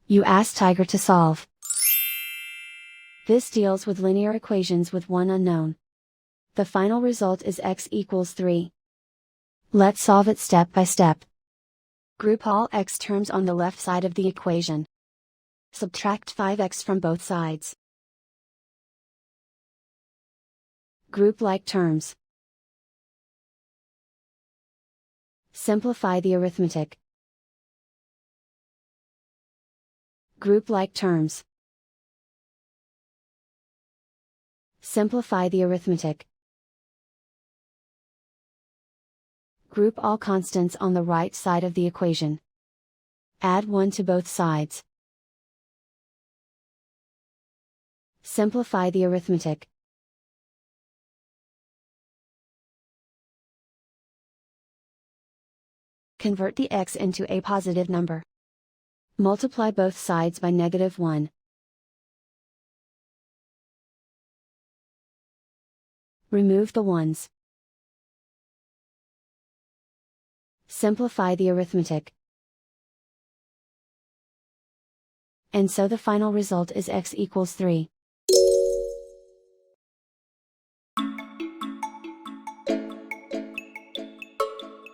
You ask Tiger to solve. This deals with linear equations with one unknown. The final result is x equals 3. Let's solve it step by step. Group all x terms on the left side of the equation. Subtract 5x from both sides. Group like terms. Simplify the arithmetic. Group like terms. Simplify the arithmetic. Group all constants on the right side of the equation. Add 1 to both sides. Simplify the arithmetic. Convert the x into a positive number. Multiply both sides by -1. Remove the ones. Simplify the arithmetic. And so the final result is x equals 3.